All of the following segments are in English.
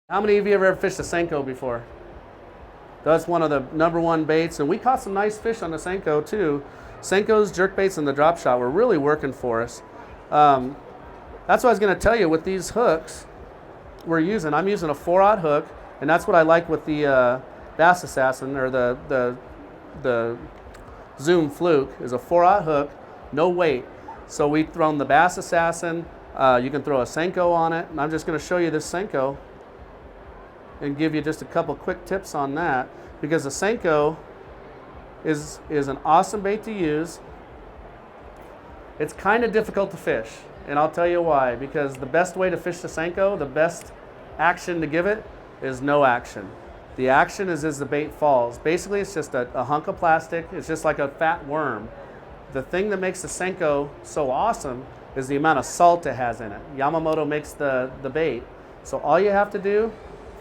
How many of you have ever fished a Senko before? That's one of the #1 baits, and we caught some nice fish on the Senko too. Senkos, jerkbaits, and the drop shot were really working for us. That's what I was going to tell you with these hooks we're using. I'm using a 4/0 hook, and that's what I like with the B.A.S.S Assassin, or the Zoom Fluke, is a 4/0 hook, no weight. So we've thrown the B.A.S.S Assassin. You can throw a Senko on it, and I'm just going to show you this Senko and give you just a couple quick tips on that, because the Senko is an awesome bait to use. It's kind of difficult to fish, and I'll tell you why. Because the best way to fish the Senko, the best action to give it, is no action. The action is as the bait falls. Basically, it's just a hunk of plastic. It's just like a fat worm. The thing that makes the Senko so awesome is the amount of salt it has in it. Yamamoto makes the bait. So all you have to do,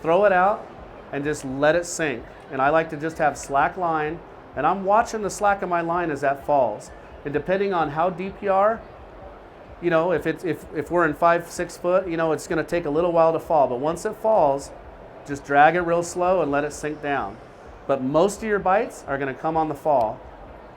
throw it out and just let it sink. And I like to just have slack line, and I'm watching the slack of my line as that falls. And depending on how deep you are, you know, if we're in 5-6 foot, you know, it's going to take a little while to fall. But once it falls, just drag it real slow and let it sink down. But most of your bites are going to come on the fall.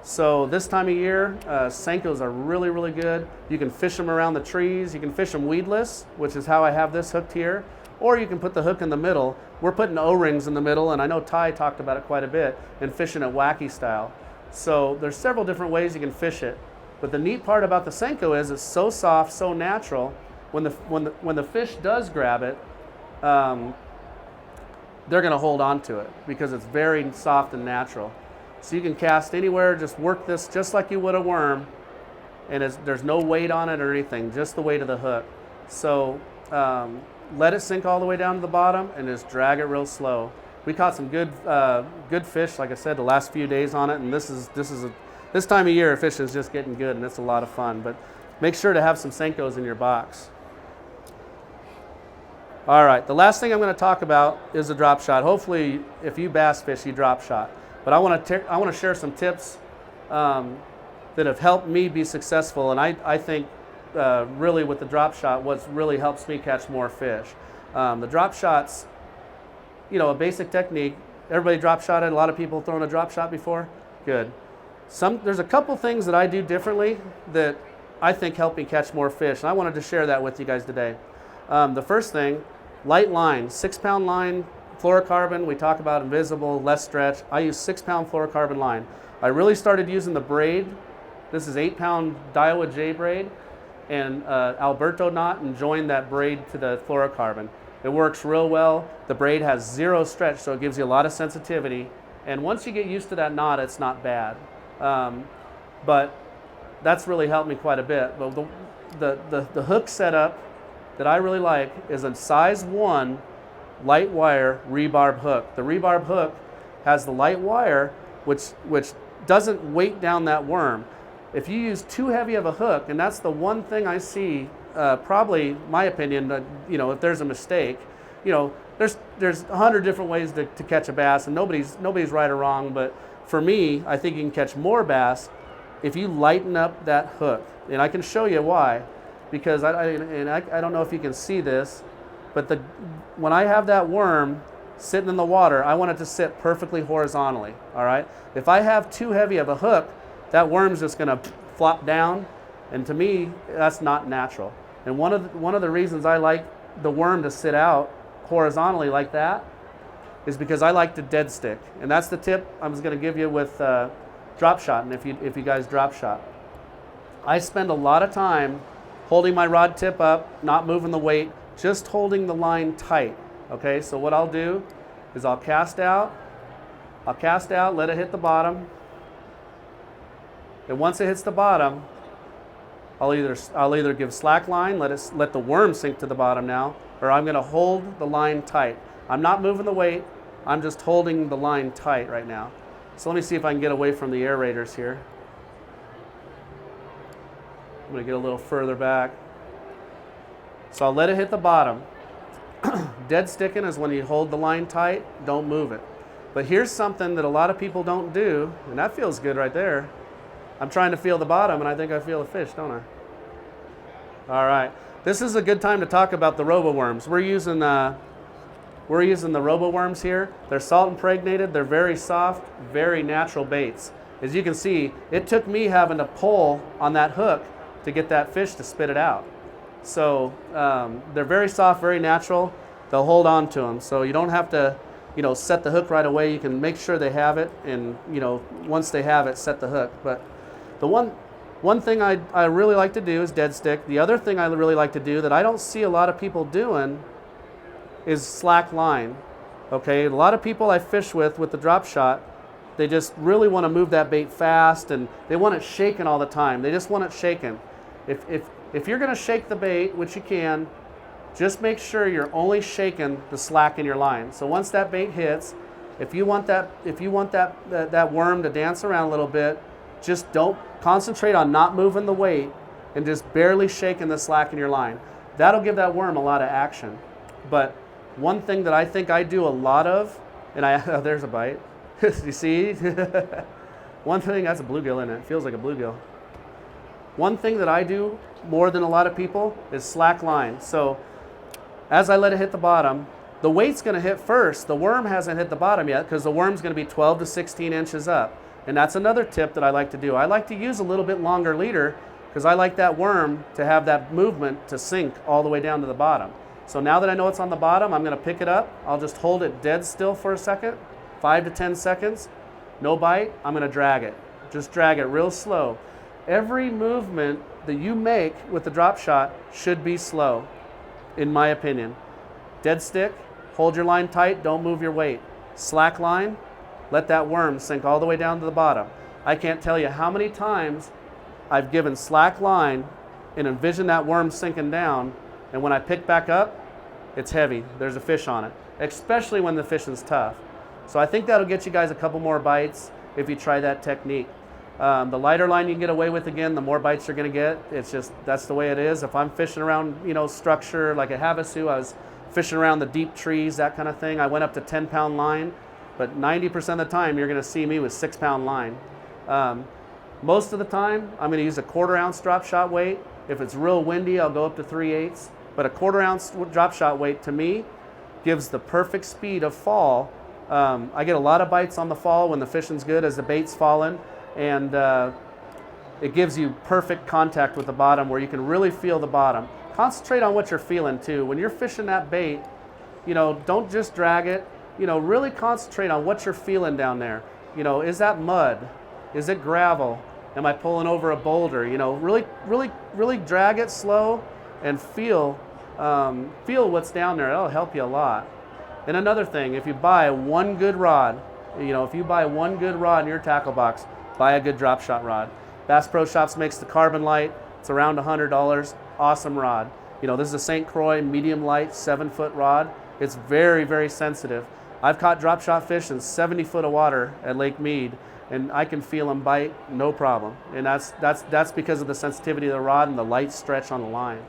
So this time of year, Senkos are really, really good. You can fish them around the trees. You can fish them weedless, which is how I have this hooked here. Or you can put the hook in the middle. We're putting O-rings in the middle, and I know Ty talked about it quite a bit, and fishing it wacky style. So there's several different ways you can fish it. But the neat part about the Senko is it's so soft, so natural. When the fish does grab it, they're going to hold on to it because it's very soft and natural. So you can cast anywhere, just work this just like you would a worm, and there's no weight on it or anything, just the weight of the hook. So let it sink all the way down to the bottom and just drag it real slow. We caught some good fish, like I said, the last few days on it, and this time of year fishing is just getting good, and it's a lot of fun. But make sure to have some Senkos in your box. All right, the last thing I'm going to talk about is the drop shot. Hopefully, if you bass fish, you drop shot. But I want to share some tips that have helped me be successful, and I think really with the drop shot, what really helps me catch more fish. The drop shots, you know, a basic technique. Everybody drop shotted. A lot of people thrown a drop shot before. Good. There's a couple things that I do differently that I think help me catch more fish, and I wanted to share that with you guys today. The first thing, light line, 6-pound line, fluorocarbon. We talk about invisible, less stretch. I use 6-pound fluorocarbon line. I really started using the braid. This is 8-pound Daiwa J braid, and Alberto knot, and joined that braid to the fluorocarbon. It works real well. The braid has 0 stretch, so it gives you a lot of sensitivity. And once you get used to that knot, it's not bad. But that's really helped me quite a bit. But the hook setup that I really like is a size 1 light wire rebarb hook. The rebarb hook has the light wire, which doesn't weight down that worm. If you use too heavy of a hook, and that's the one thing I see, probably my opinion, you know, if there's a mistake, you know, there's 100 different ways to catch a bass, and nobody's right or wrong. But for me, I think you can catch more bass if you lighten up that hook, and I can show you why. Because I don't know if you can see this, but when I have that worm sitting in the water, I want it to sit perfectly horizontally. All right. If I have too heavy of a hook, that worm's just going to flop down, and to me, that's not natural. And one of the reasons I like the worm to sit out horizontally like that is because I like to dead stick, and that's the tip I was going to give you with drop shot. And if you guys drop shot, I spend a lot of time holding my rod tip up, not moving the weight, just holding the line tight. Okay, so what I'll do is I'll cast out, let it hit the bottom. And once it hits the bottom, I'll either give slack line, let the worm sink to the bottom now, or I'm going to hold the line tight. I'm not moving the weight, I'm just holding the line tight right now. So let me see if I can get away from the aerators here. I'm going to get a little further back. So I'll let it hit the bottom. Dead sticking is when you hold the line tight, don't move it. But here's something that a lot of people don't do, and that feels good right there. I'm trying to feel the bottom, and I think I feel a fish, don't I? All right. This is a good time to talk about the robo worms. We're using We're using the robo worms here. They're salt impregnated. They're very soft, very natural baits. As you can see, it took me having to pull on that hook to get that fish to spit it out. So they're very soft, very natural. They'll hold on to them. So you don't have to, set the hook right away. You can make sure they have it, and once they have it, set the hook. But the one thing I really like to do is dead stick. The other thing I really like to do that I don't see a lot of people doing is slack line. Okay, a lot of people I fish with the drop shot, they just really want to move that bait fast, and they want it shaken all the time. They just want it shaken. If you're going to shake the bait, which you can, just make sure you're only shaking the slack in your line. So once that bait hits, if you want that worm to dance around a little bit, just don't concentrate on not moving the weight and just barely shaking the slack in your line. That'll give that worm a lot of action. But one thing that I think I do a lot of, and there's a bite. You see? One thing, that's a bluegill in it. It feels like a bluegill. One thing that I do more than a lot of people is slack line. So as I let it hit the bottom, the weight's going to hit first. The worm hasn't hit the bottom yet because the worm's going to be 12 to 16 inches up. And that's another tip that I like to do. I like to use a little bit longer leader because I like that worm to have that movement to sink all the way down to the bottom. So now that I know it's on the bottom, I'm going to pick it up. I'll just hold it dead still for a second, 5 to 10 seconds. No bite. I'm going to drag it. Just drag it real slow. Every movement that you make with the drop shot should be slow, in my opinion. Dead stick, hold your line tight, don't move your weight. Slack line, let that worm sink all the way down to the bottom. I can't tell you how many times I've given slack line and envisioned that worm sinking down, and when I pick back up, it's heavy. There's a fish on it, especially when the fishing's tough. So I think that'll get you guys a couple more bites if you try that technique. The lighter line you can get away with, again, the more bites you're going to get. It's just, that's the way it is. If I'm fishing around, structure like at Havasu, I was fishing around the deep trees, that kind of thing. I went up to 10-pound line, but 90% of the time you're going to see me with 6-pound line. Most of the time, I'm going to use a 1/4 ounce drop shot weight. If it's real windy, I'll go up to 3/8. But a 1/4 ounce drop shot weight, to me, gives the perfect speed of fall. I get a lot of bites on the fall when the fishing's good as the bait's falling. And it gives you perfect contact with the bottom where you can really feel the bottom. Concentrate on what you're feeling too. When you're fishing that bait, don't just drag it. Really concentrate on what you're feeling down there. Is that mud? Is it gravel? Am I pulling over a boulder? Really drag it slow and feel what's down there. That'll help you a lot. And another thing, if you buy one good rod, in your tackle box, buy a good drop shot rod. Bass Pro Shops makes the Carbon Light. It's around $100. Awesome rod. This is a St. Croix medium light 7-foot rod. It's very, very sensitive. I've caught drop shot fish in 70 foot of water at Lake Mead, and I can feel them bite, no problem. And that's because of the sensitivity of the rod and the light stretch on the line.